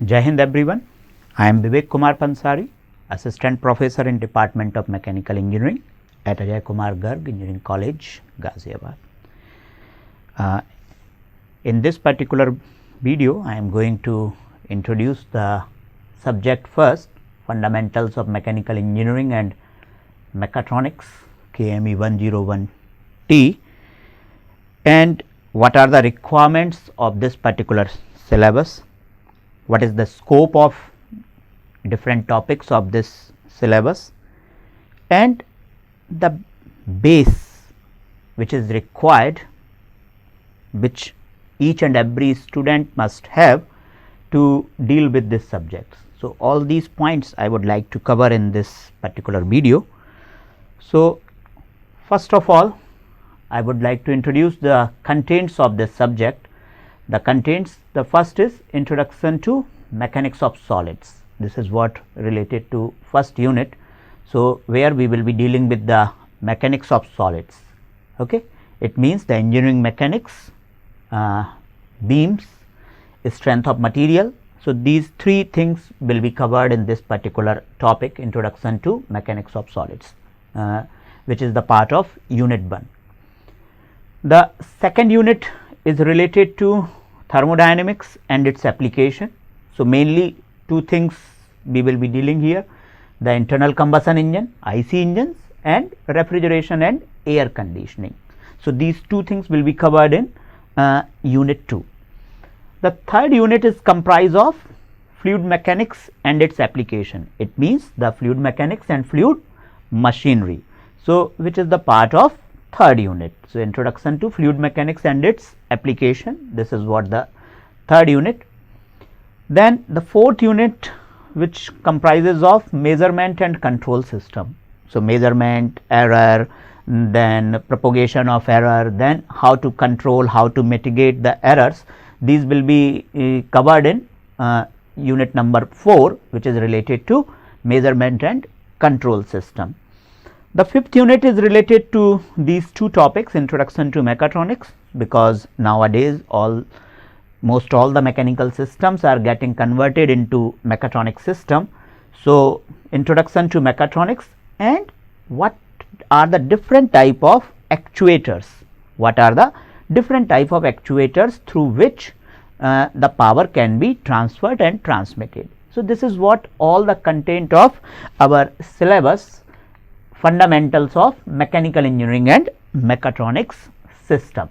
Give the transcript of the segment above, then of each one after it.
Jai Hind everyone. I am Vivek Kumar Pansari, Assistant Professor in Department of Mechanical Engineering at Ajay Kumar Garg Engineering College, Ghaziabad. In this particular video, I am going to introduce the subject first, Fundamentals of Mechanical Engineering and Mechatronics, KME 101T, and what are the requirements of this particular syllabus, what is the scope of different topics of this syllabus, and the base which is required, which each and every student must have to deal with this subject. So, all these points I would like to cover in this particular video. So, first of all, I would like to introduce the contents of this subject. The contents, the first is Introduction to Mechanics of Solids. This is what related to first unit. So, where we will be dealing with the mechanics of solids. Okay. It means the engineering mechanics, beams, strength of material. So, these three things will be covered in this particular topic, Introduction to Mechanics of Solids, which is the part of unit 1. The second unit is related to thermodynamics and its application. So, mainly two things we will be dealing here, the internal combustion engine, IC engines, and refrigeration and air conditioning. So, these two things will be covered in unit 2. The third unit is comprised of fluid mechanics and its application. It means the fluid mechanics and fluid machinery. So, which is the part of third unit. So, introduction to fluid mechanics and its application, this is what the third unit. Then the fourth unit, which comprises of measurement and control system. So, measurement, error, then propagation of error, then how to control, how to mitigate the errors. These will be covered in unit number 4, which is related to measurement and control system. The fifth unit is related to these two topics, Introduction to Mechatronics, because nowadays most all the mechanical systems are getting converted into mechatronic system. So, Introduction to Mechatronics and what are the different type of actuators, what are the different type of actuators through which the power can be transferred and transmitted. So, this is what all the content of our syllabus, Fundamentals of Mechanical Engineering and Mechatronics system.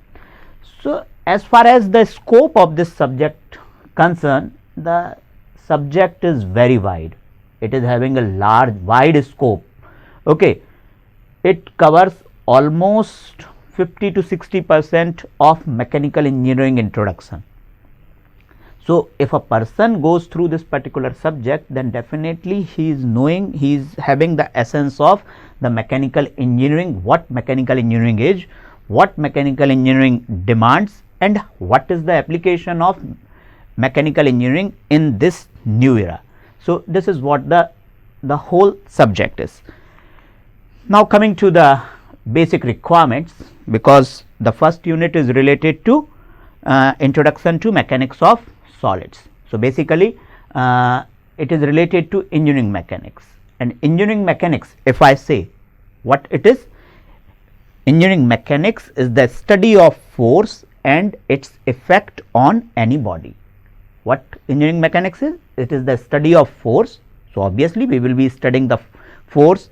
So, as far as the scope of this subject concerned, the subject is very wide. It is having a wide scope. Okay. It covers almost 50 to 60% of mechanical engineering introduction. So, if a person goes through this particular subject, then definitely he is knowing, he is having the essence of the mechanical engineering, what mechanical engineering is, what mechanical engineering demands, and what is the application of mechanical engineering in this new era. So, this is what the whole subject is. Now, coming to the basic requirements, because the first unit is related to Introduction to Mechanics of Solids. So, basically it is related to engineering mechanics, and engineering mechanics, if I say what it is, engineering mechanics is the study of force and its effect on any body. What engineering mechanics is? It is the study of force. So, obviously, we will be studying the force,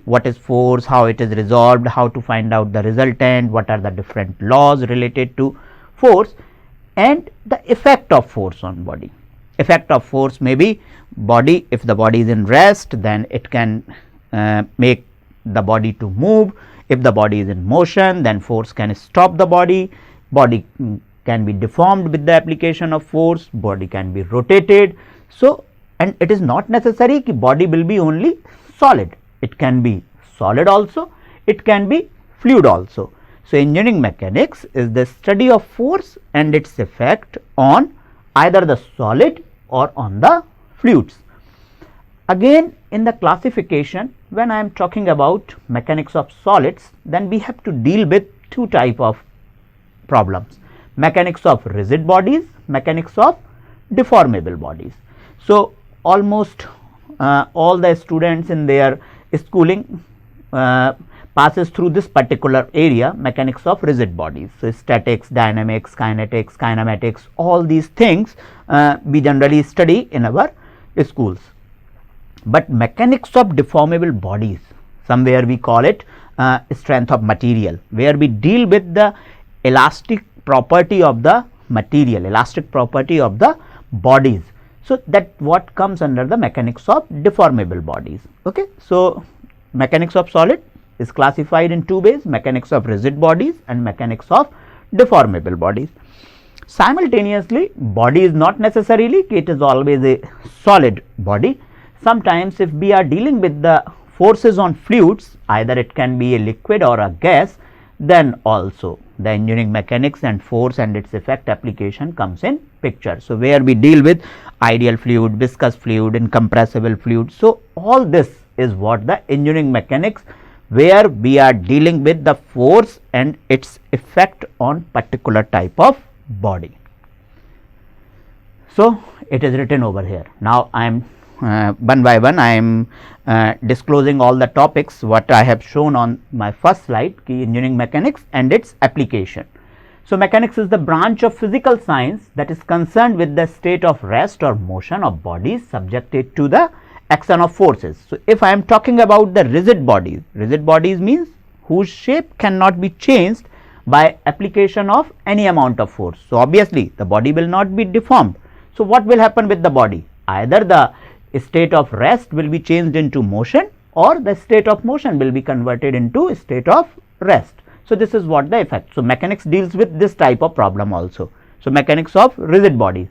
what is force, how it is resolved, how to find out the resultant, what are the different laws related to force, and the effect of force on body. Effect of force may be body, if the body is in rest, then it can make the body to move. If the body is in motion, then force can stop the body. Body can be deformed with the application of force, body can be rotated. So, and it is not necessary that body will be only solid, it can be solid also, it can be fluid also. So, engineering mechanics is the study of force and its effect on either the solid or on the fluids. Again, in the classification, when I am talking about mechanics of solids, then we have to deal with two type of problems, mechanics of rigid bodies, mechanics of deformable bodies. So, almost all the students in their schooling passes through this particular area, mechanics of rigid bodies. So, statics, dynamics, kinetics, kinematics, all these things we generally study in our schools. But mechanics of deformable bodies, somewhere we call it strength of material, where we deal with the elastic property of the material, elastic property of the bodies. So, that what comes under the mechanics of deformable bodies. Okay. So, mechanics of solid is classified in two ways, mechanics of rigid bodies and mechanics of deformable bodies. Simultaneously, body is not necessarily it is always a solid body. Sometimes if we are dealing with the forces on fluids, either it can be a liquid or a gas, then also the engineering mechanics and force and its effect application comes in picture. So, where we deal with ideal fluid, viscous fluid, incompressible fluid. So, all this is what the engineering mechanics, where we are dealing with the force and its effect on particular type of body. So, it is written over here. Now, I am one by one I am disclosing all the topics what I have shown on my first slide, key engineering mechanics and its application. So, mechanics is the branch of physical science that is concerned with the state of rest or motion of bodies subjected to the action of forces. So, if I am talking about the rigid bodies means whose shape cannot be changed by application of any amount of force. So, obviously, the body will not be deformed. So, what will happen with the body? Either the state of rest will be changed into motion or the state of motion will be converted into state of rest. So, this is what the effect. So, mechanics deals with this type of problem also. So, mechanics of rigid bodies.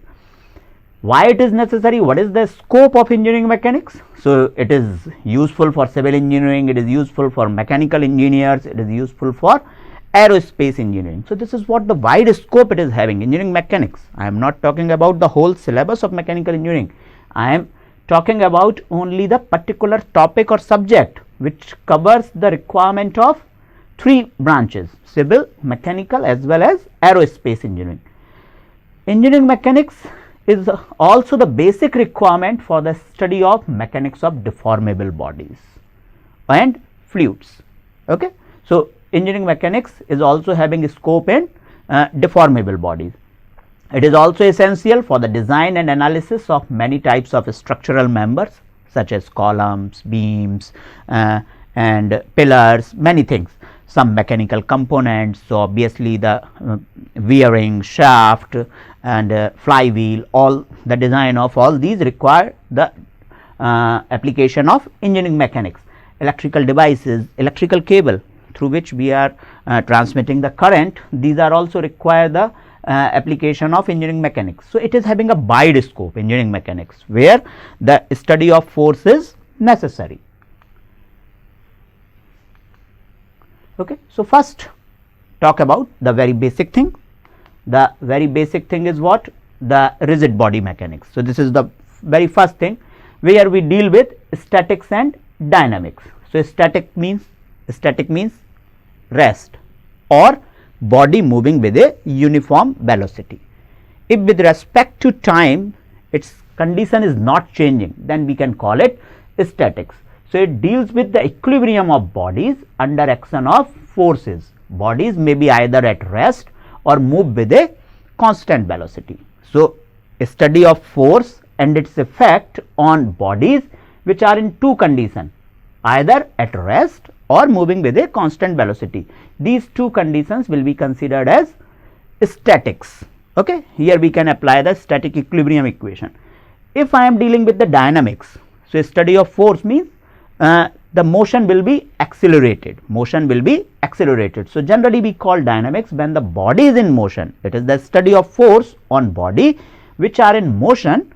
Why it is necessary? What is the scope of engineering mechanics? So, it is useful for civil engineering, it is useful for mechanical engineers, it is useful for aerospace engineering. So, this is what the wide scope it is having, engineering mechanics. I am not talking about the whole syllabus of mechanical engineering. I am talking about only the particular topic or subject which covers the requirement of three branches: civil, mechanical as well as aerospace engineering. Engineering mechanics is also the basic requirement for the study of mechanics of deformable bodies and fluids. Okay. So, engineering mechanics is also having a scope in deformable bodies. It is also essential for the design and analysis of many types of structural members such as columns, beams and pillars, many things, some mechanical components. So, obviously, the bearing, shaft and flywheel, all the design of all these require the application of engineering mechanics. Electrical devices, electrical cable through which we are transmitting the current, these are also require the application of engineering mechanics. So, it is having a wide scope, engineering mechanics, where the study of force is necessary. Okay. So, first talk about the very basic thing. The very basic thing is what? The rigid body mechanics. So, this is the very first thing where we deal with statics and dynamics. So, static means rest or body moving with a uniform velocity. If with respect to time its condition is not changing, then we can call it statics. So, it deals with the equilibrium of bodies under action of forces. Bodies may be either at rest or move with a constant velocity. So, a study of force and its effect on bodies which are in two conditions, either at rest or moving with a constant velocity. These two conditions will be considered as statics. Okay. Here we can apply the static equilibrium equation. If I am dealing with the dynamics, so study of force means the motion will be accelerated. So, generally we call dynamics when the body is in motion. It is the study of force on body which are in motion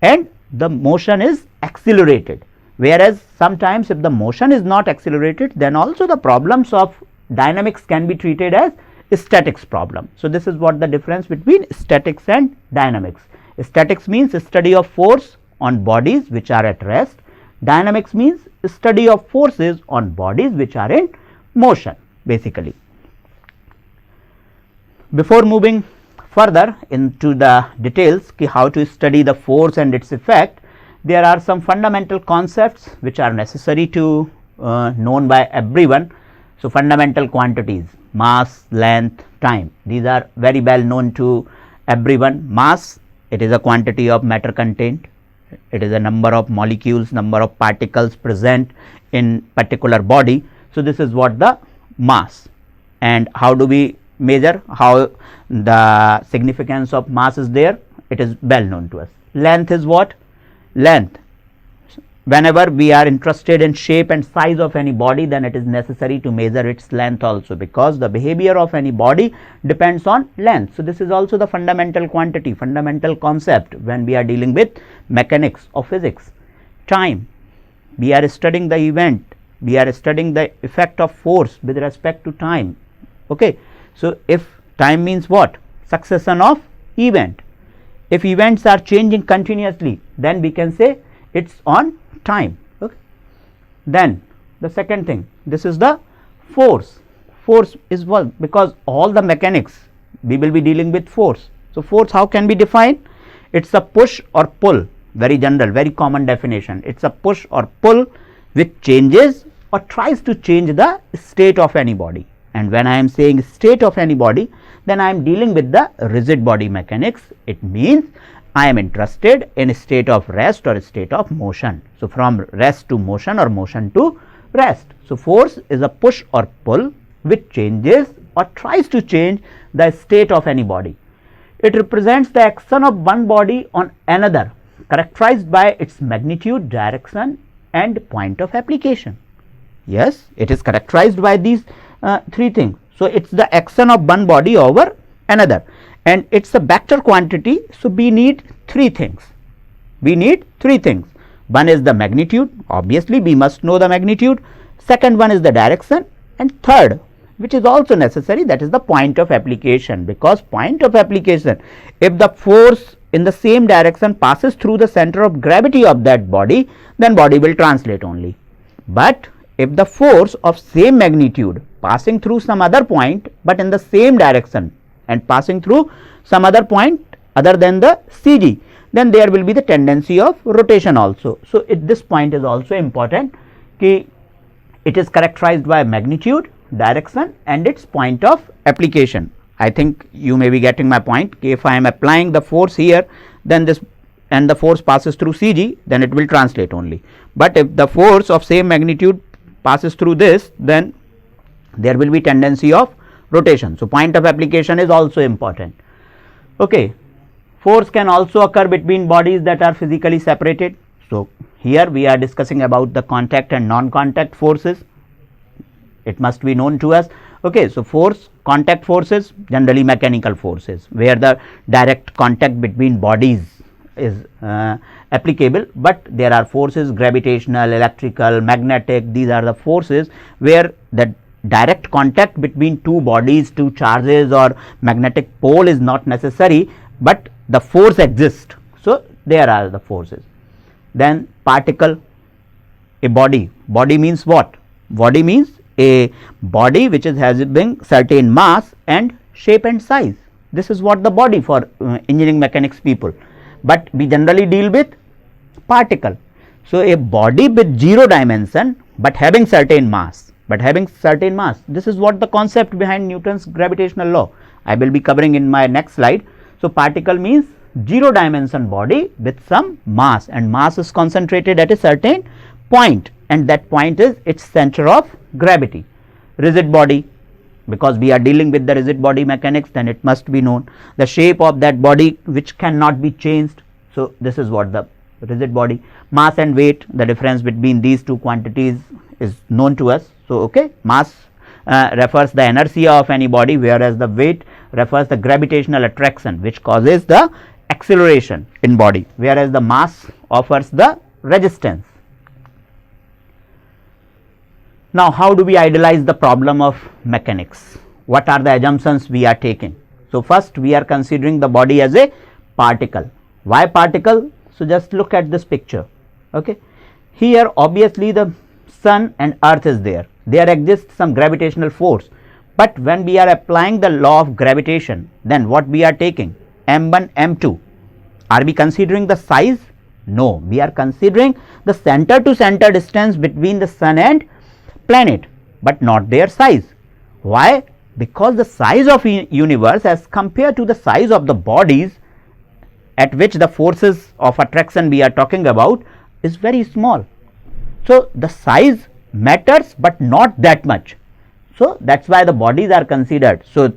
and the motion is accelerated. Whereas, sometimes if the motion is not accelerated, then also the problems of dynamics can be treated as statics problem. So, this is what the difference between statics and dynamics. Statics means study of force on bodies which are at rest. Dynamics means study of forces on bodies which are in motion basically. Before moving further into the details how to study the force and its effect, there are some fundamental concepts which are necessary to known by everyone. So, fundamental quantities mass, length, time, these are very well known to everyone. Mass, it is a quantity of matter contained, it is a number of molecules, number of particles present in particular body. So, this is what the mass. And how do we measure, how the significance of mass is there, it is well known to us. Length is what? Length, whenever we are interested in shape and size of any body, then it is necessary to measure its length also, because the behavior of any body depends on length. So, this is also the fundamental quantity, fundamental concept when we are dealing with mechanics or physics. Time, we are studying the event, we are studying the effect of force with respect to time. Okay. So, if time means what? Succession of event. If events are changing continuously, then we can say it is on time. Okay. Then the second thing, this is the force. Force is what? Because all the mechanics we will be dealing with force. So, force how can be defined? It is a push or pull, very general, very common definition. It is a push or pull which changes or tries to change the state of any body. And when I am saying state of any body, then I am dealing with the rigid body mechanics. It means I am interested in a state of rest or a state of motion. So, from rest to motion or motion to rest. So, force is a push or pull which changes or tries to change the state of any body. It represents the action of one body on another, characterized by its magnitude, direction and point of application. Yes, it is characterized by these three things. So, it is the action of one body over another, and it is a vector quantity. So, we need three things. We need three things. One is the magnitude, obviously we must know the magnitude. Second one is the direction, and third, which is also necessary, that is the point of application, because point of application, if the force in the same direction passes through the center of gravity of that body, then body will translate only. But if the force of same magnitude passing through some other point, but in the same direction and passing through some other point other than the CG, then there will be the tendency of rotation also. So, this point is also important, ki it is characterized by magnitude, direction and its point of application. I think you may be getting my point. If I am applying the force here, then this and the force passes through CG, then it will translate only. But if the force of same magnitude passes through this, then there will be tendency of rotation. So, point of application is also important. Okay. Force can also occur between bodies that are physically separated. So, here we are discussing about the contact and non-contact forces. It must be known to us. Okay. So, force, contact forces, generally mechanical forces, where the direct contact between bodies is applicable, but there are forces gravitational, electrical, magnetic, these are the forces where the direct contact between two bodies, two charges or magnetic pole is not necessary, but the force exists. So, there are the forces. Then particle, a body, body means what? Body means a body which is having certain mass and shape and size. This is what the body for engineering mechanics people, but we generally deal with particle. So, a body with 0 dimension, but having certain mass, this is what the concept behind Newton's gravitational law. I will be covering in my next slide. So, particle means 0 dimension body with some mass, and mass is concentrated at a certain point, and that point is its center of gravity. Rigid body, because we are dealing with the rigid body mechanics, then it must be known the shape of that body which cannot be changed. So, this is what the rigid body. Mass and weight, the difference between these two quantities is known to us. So, okay, mass refers the inertia of any body, whereas the weight refers the gravitational attraction which causes the acceleration in body, whereas the mass offers the resistance. Now, how do we idealize the problem of mechanics? What are the assumptions we are taking? So, first we are considering the body as a particle. Why particle? So, just look at this picture. Okay. Here obviously the sun and earth is there. There exists some gravitational force, But when we are applying the law of gravitation, then what we are taking? m1, m2. Are we considering the size? No, we are considering the center to center distance between the sun and planet, but not their size. Why? Because the size of universe as compared to the size of the bodies at which the forces of attraction we are talking about is very small. So, the size matters, but not that much. So, that is why the bodies are considered. So,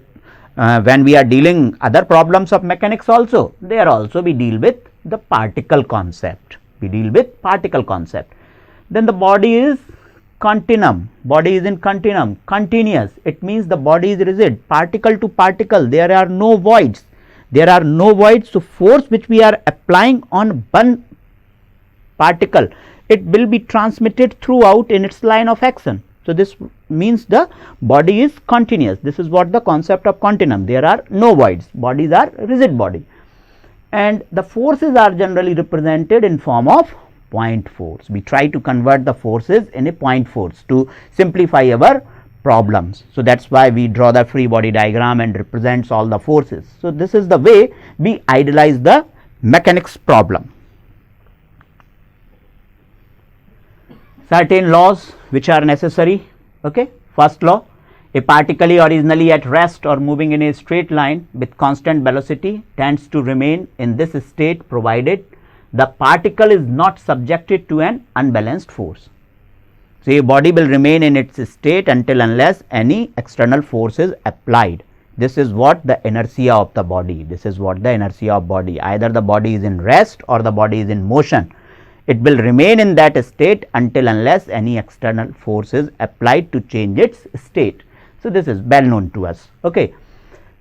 when we are dealing other problems of mechanics also, there also we deal with the particle concept. We deal with particle concept. Then the body is continuum. Body is in continuum, continuous. It means the body is rigid, particle to particle. There are no voids. There are no voids. So, force which we are applying on one particle, it will be transmitted throughout in its line of action. So, this means the body is continuous. This is what the concept of continuum. There are no voids. Bodies are rigid body. And the forces are generally represented in form of point force. We try to convert the forces in a point force to simplify our problems. So, that is why we draw the free body diagram and represents all the forces. So, this is the way we idealize the mechanics problem. Certain laws which are necessary. Okay. First law, a particle originally at rest or moving in a straight line with constant velocity tends to remain in this state provided the particle is not subjected to an unbalanced force. So, a body will remain in its state until unless any external force is applied. This is what the inertia of the body. This is what the inertia of body. Either the body is in rest or the body is in motion. It will remain in that state until unless any external force is applied to change its state. So, this is well known to us. Okay.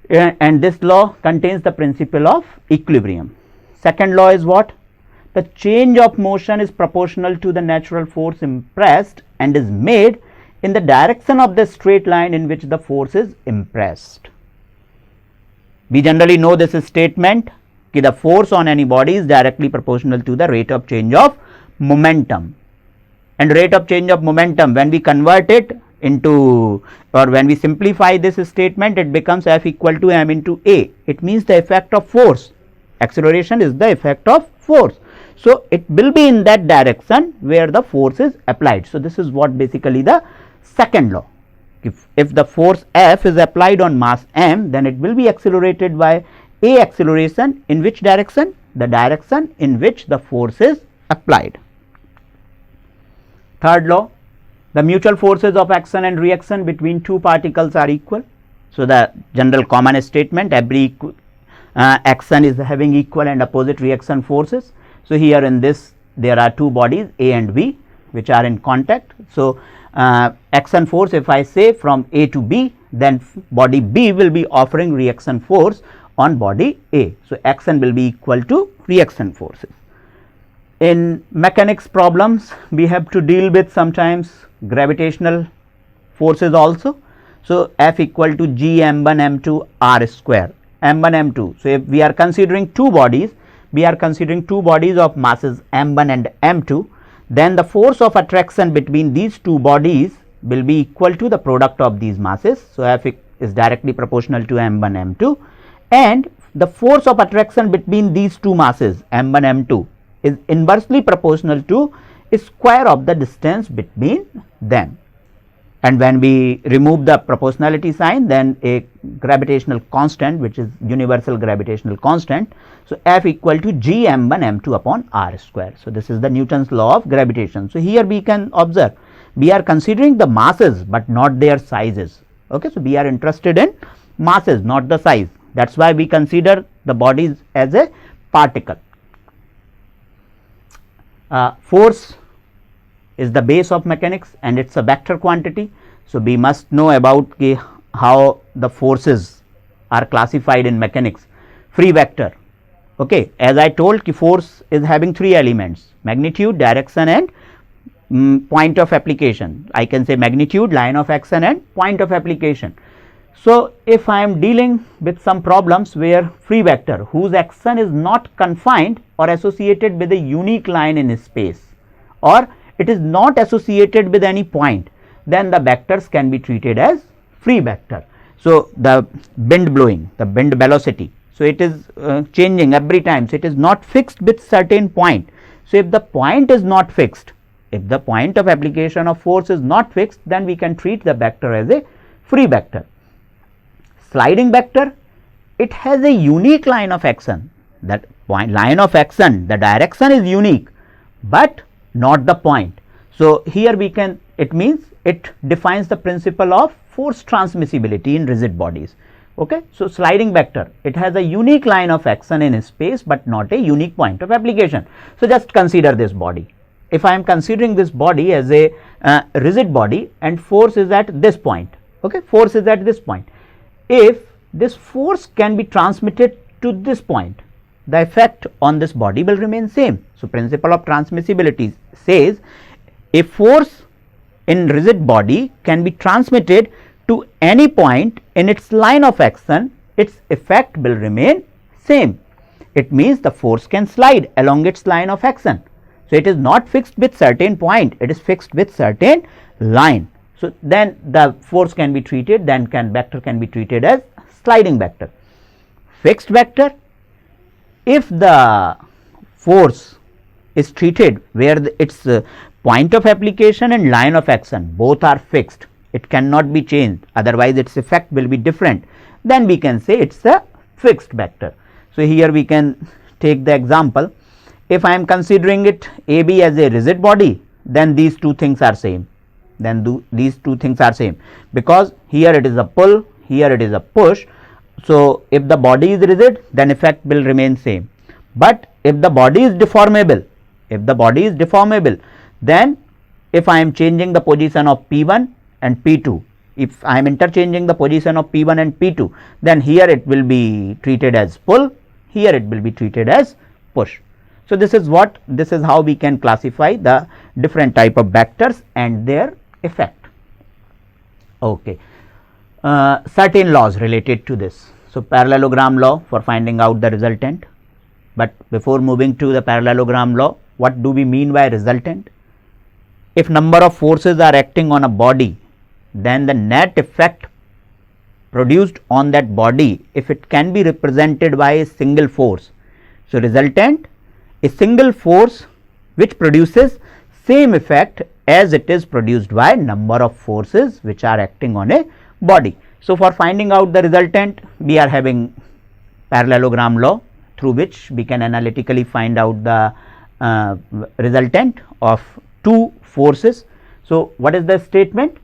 And this law contains the principle of equilibrium. Second law is what? The change of motion is proportional to the natural force impressed and is made in the direction of the straight line in which the force is impressed. We generally know this statement, that the force on any body is directly proportional to the rate of change of momentum. And rate of change of momentum, when we convert it into, or when we simplify this statement, it becomes F equal to m into a. It means the effect of force. Acceleration is the effect of force. So, it will be in that direction where the force is applied. So, this is what basically the second law. If the force F is applied on mass m, then it will be accelerated by a acceleration in which direction? The direction in which the force is applied. Third law, the mutual forces of action and reaction between two particles are equal. So, the general common statement, every action is having equal and opposite reaction forces. So, here in this there are two bodies A and B which are in contact. So, action force, if I say from A to B, then body B will be offering reaction force on body A. So, action will be equal to reaction forces. In mechanics problems, we have to deal with sometimes gravitational forces also. So, F equal to G m1 m2 r square, m1 m2. So, if we are considering two bodies, we are considering two bodies of masses m1 and m2, then the force of attraction between these two bodies will be equal to the product of these masses. So, F is directly proportional to m1 m2, and the force of attraction between these two masses m1 m2 is inversely proportional to square of the distance between them. And when we remove the proportionality sign, then a gravitational constant, which is universal gravitational constant. So, F equal to G m1 m2 upon r square. So, this is the Newton's law of gravitation. So, here we can observe we are considering the masses, but not their sizes. Okay. So, we are interested in masses, not the size. That is why we consider the bodies as a particle. Force is the base of mechanics and it is a vector quantity. So, we must know about how the forces are classified in mechanics. Free vector, okay. As I told, force is having three elements: magnitude, direction and point of application. I can say magnitude, line of action and point of application. So, if I am dealing with some problems where free vector whose action is not confined or associated with a unique line in space, or it is not associated with any point, then the vectors can be treated as free vector. So, the wind blowing, the wind velocity, so it is changing every time, so it is not fixed with certain point. So, if the point is not fixed, if the point of application of force is not fixed, then we can treat the vector as a free vector. Sliding vector, it has a unique line of action, that point line of action, the direction is unique, but not the point. So, here we can, it means it defines the principle of force transmissibility in rigid bodies. Okay. So, sliding vector, it has a unique line of action in space, but not a unique point of application. So, just consider this body. If I am considering this body as a rigid body and force is at this point, okay, force is at this point. If this force can be transmitted to this point, the effect on this body will remain same. So, principle of transmissibility says a force in rigid body can be transmitted to any point in its line of action, its effect will remain same. It means the force can slide along its line of action. So, it is not fixed with certain point, it is fixed with certain line. So, then the force can be treated, then vector can be treated as sliding vector. Fixed vector, if the force is treated where its point of application and line of action both are fixed, it cannot be changed, otherwise its effect will be different, then we can say it is a fixed vector. So, here we can take the example, if I am considering it AB as a rigid body, then these two things are same, these two things are same, because here it is a pull, here it is a push. So, if the body is rigid, then effect will remain same, but if the body is deformable, then if I am changing the position of P1 and P2, if I am interchanging the position of P1 and P2, then here it will be treated as pull, here it will be treated as push. So, this is how we can classify the different type of vectors and their effect. Okay. Certain laws related to this. So, parallelogram law for finding out the resultant, but before moving to the parallelogram law, what do we mean by resultant? If number of forces are acting on a body, then the net effect produced on that body, if it can be represented by a single force. So, resultant, a single force which produces same effect as it is produced by number of forces which are acting on a body. So, for finding out the resultant, we are having parallelogram law, through which we can analytically find out the resultant of two forces. So, what is the statement?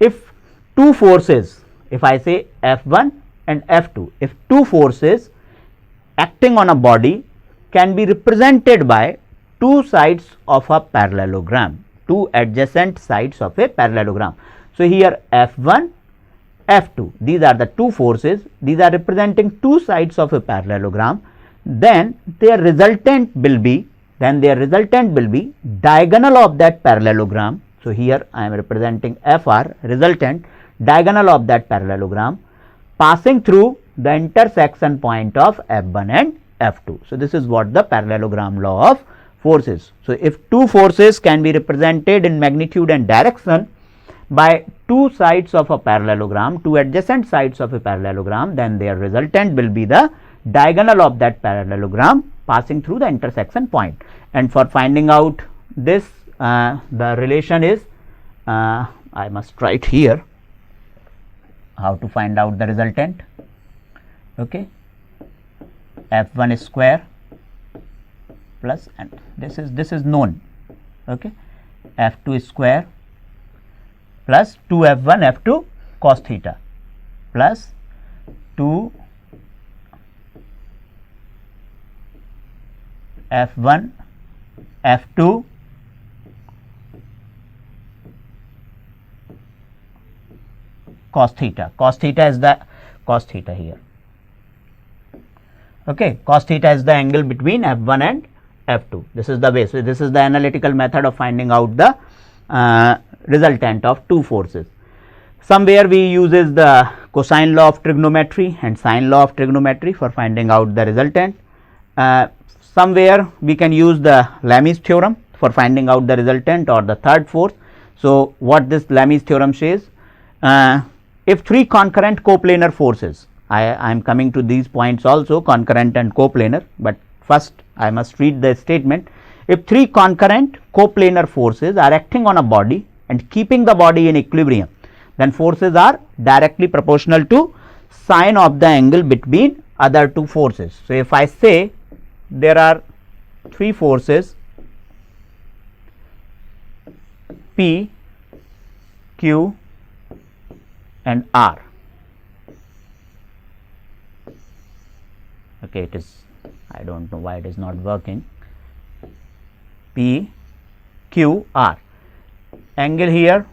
If two forces, if I say F1 and F2, if two forces acting on a body can be represented by two sides of a parallelogram, two adjacent sides of a parallelogram. So, here F1, F2, these are the two forces, these are representing two sides of a parallelogram, then their resultant will be diagonal of that parallelogram. So, here I am representing FR, resultant, diagonal of that parallelogram passing through the intersection point of F1 and F2. So, this is what the parallelogram law of force is. So, if two forces can be represented in magnitude and direction by two sides of a parallelogram, two adjacent sides of a parallelogram, then their resultant will be the diagonal of that parallelogram passing through the intersection point. And for finding out this, the relation is, I must write here how to find out the resultant. Okay. F1 square plus, and this is known, okay, F2 square plus 2F1 F2 cos theta plus 2 F1 F2 cos theta. Cos theta is the cos theta here. Okay, cos theta is the angle between F1 and F2. This is the way. So, this is the analytical method of finding out the resultant of two forces. Somewhere we uses the cosine law of trigonometry and sine law of trigonometry for finding out the resultant. Somewhere we can use the Lamys theorem for finding out the resultant or the third force. So, what this Lamys theorem says, if three concurrent coplanar forces, I am coming to these points also, concurrent and coplanar, but first I must read the statement. If three concurrent coplanar forces are acting on a body and keeping the body in equilibrium, then forces are directly proportional to sine of the angle between other two forces. So, if I say there are three forces P, Q and R, okay, it is, I do not know why it is not working, P, Q, R, angle here,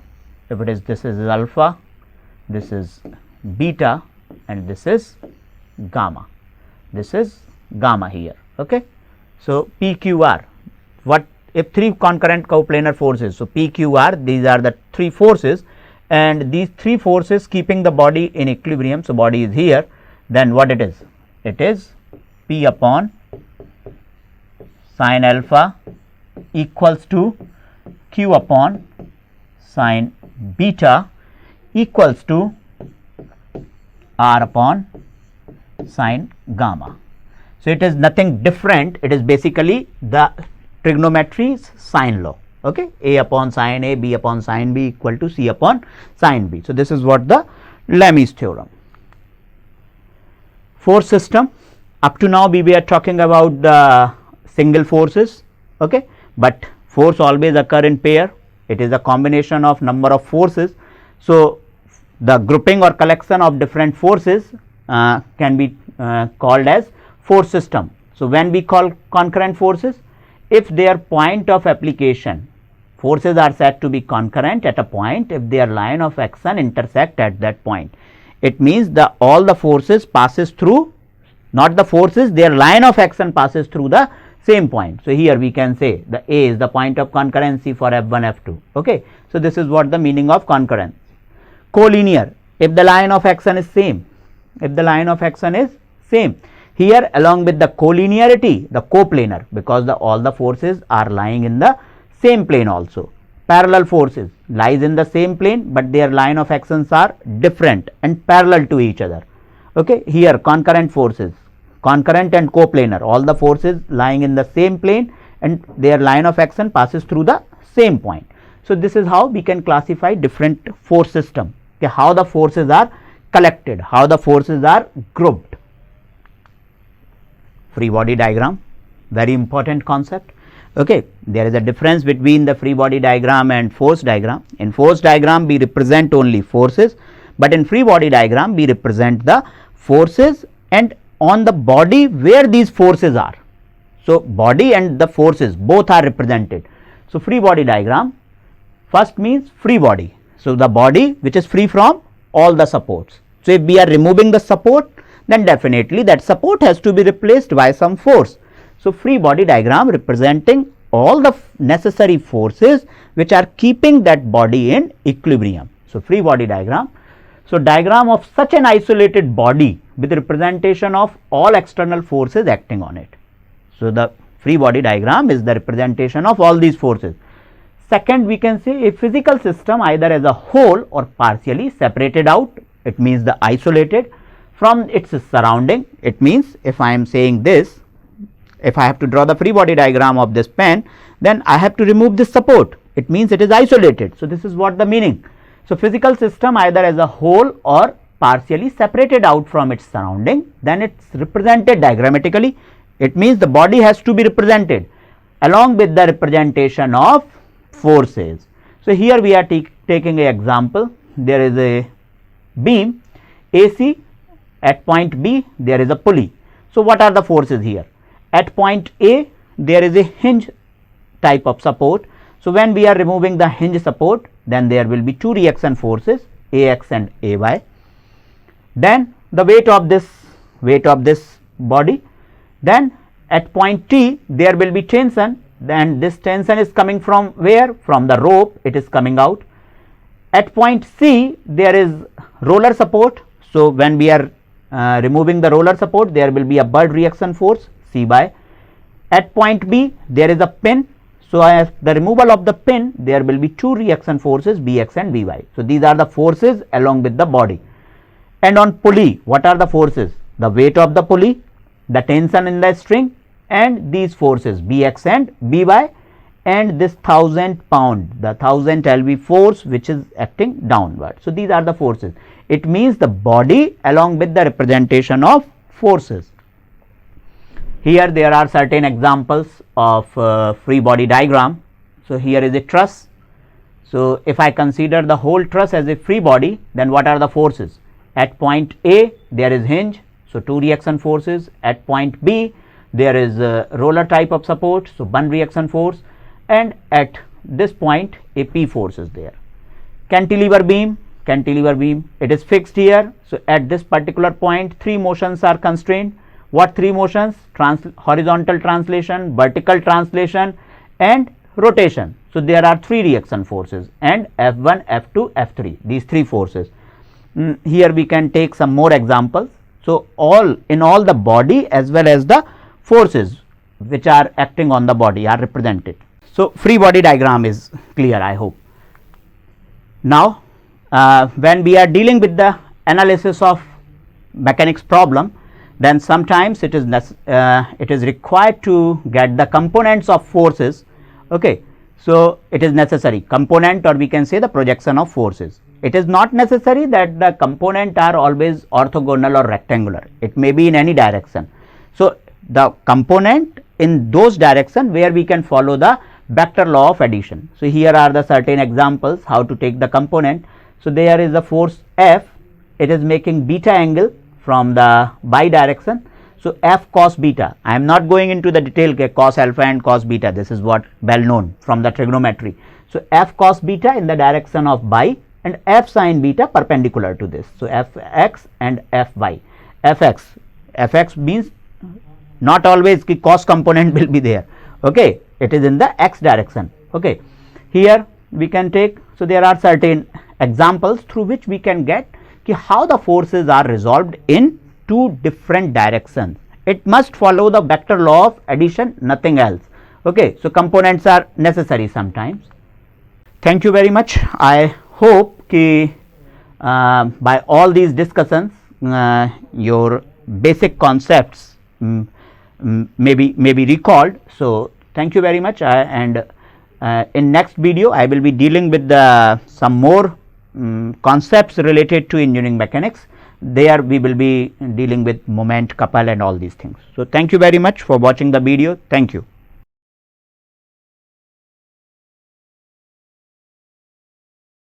if it is, this is alpha, this is beta and this is gamma, this is gamma here. Okay. So, P, Q, R, what if three concurrent coplanar forces. So, P, Q, R, these are the three forces and these three forces keeping the body in equilibrium. So, body is here, then what it is? It is P upon sine alpha equals to Q upon sine beta equals to R upon sine gamma. So, it is nothing different, it is basically the trigonometry's sine law. Okay. A upon sine A, B upon sine B equal to C upon sine B. So, this is what the Lamys theorem. Force system, up to now we were talking about the single forces, okay, but force always occur in pair, it is a combination of number of forces. So, the grouping or collection of different forces can be called as force system. So, when we call concurrent forces, if their point of application, forces are said to be concurrent at a point if their line of action intersect at that point. It means the all the forces passes through, not the forces, their line of action passes through the same point. So, here we can say the A is the point of concurrency for F1, F2. Okay. So, this is what the meaning of concurrence. Collinear, if the line of action is same, if the line of action is same. Here along with the collinearity, the coplanar, because all the forces are lying in the same plane also. Parallel forces lies in the same plane, but their line of actions are different and parallel to each other. Okay. Here concurrent forces, concurrent and coplanar, all the forces lying in the same plane and their line of action passes through the same point. So, this is how we can classify different force system, okay, how the forces are collected, how the forces are grouped. Free body diagram, very important concept. Okay. There is a difference between the free body diagram and force diagram. In force diagram we represent only forces, but in free body diagram we represent the forces and on the body where these forces are. So, body and the forces both are represented. So, free body diagram first means free body. So, the body which is free from all the supports. So, if we are removing the support, then definitely that support has to be replaced by some force. So, free body diagram representing all the necessary forces which are keeping that body in equilibrium. So, free body diagram. So, diagram of such an isolated body with representation of all external forces acting on it. So, the free body diagram is the representation of all these forces. Second, we can say a physical system either as a whole or partially separated out, it means the isolated from its surrounding. It means if I am saying this, if I have to draw the free body diagram of this pen, then I have to remove this support, it means it is isolated. So, this is what the meaning. So, physical system either as a whole or partially separated out from its surrounding, then it is represented diagrammatically, it means the body has to be represented along with the representation of forces. So, here we are taking an example, there is a beam AC, at point B there is a pulley. So, what are the forces here? At point A there is a hinge type of support. So, when we are removing the hinge support, then there will be two reaction forces AX and AY. Then the weight of this body. Then at point T there will be tension, then this tension is coming from where? From the rope, it is coming out. At point C there is roller support. So, when we are removing the roller support, there will be a bird reaction force C by. At point B there is a pin. So, as the removal of the pin, there will be two reaction forces Bx and By. So, these are the forces along with the body. And on pulley, what are the forces? The weight of the pulley, the tension in the string, and these forces Bx and By, and this 1000 pound, the 1000 lb force which is acting downward. So, these are the forces. It means the body along with the representation of forces. Here there are certain examples of free body diagram. So, here is a truss. So, if I consider the whole truss as a free body, then what are the forces? At point A there is hinge, so two reaction forces. At point B there is a roller type of support, so one reaction force, and at this point a P force is there. Cantilever beam, it is fixed here. So, at this particular point three motions are constrained. What three motions? Horizontal translation, vertical translation, and rotation. So, there are three reaction forces, and F1, F2, F3, these three forces. Here we can take some more examples. So, in all the body as well as the forces which are acting on the body are represented. So, free body diagram is clear, I hope. Now, when we are dealing with the analysis of mechanics problem, then sometimes it is required to get the components of forces. Okay. So, it is necessary component, or we can say the projection of forces. It is not necessary that the component are always orthogonal or rectangular, it may be in any direction. So, the component in those direction where we can follow the vector law of addition. So, here are the certain examples how to take the component. So, there is a force F, it is making beta angle from the by direction. So, F cos beta, I am not going into the detail cos alpha and cos beta, this is what well known from the trigonometry. So, F cos beta in the direction of by, and F sin beta perpendicular to this. So, Fx and Fy. Fx means not always the cos component will be there, okay, it is in the x direction. Okay. Here we can take, so there are certain examples through which we can get how the forces are resolved in two different directions. It must follow the vector law of addition, nothing else. Okay. So, components are necessary sometimes. Thank you very much. I hope by all these discussions your basic concepts may be recalled. So, thank you very much, and in next video I will be dealing with some more concepts related to engineering mechanics. There we will be dealing with moment, couple, and all these things. So, thank you very much for watching the video. Thank you.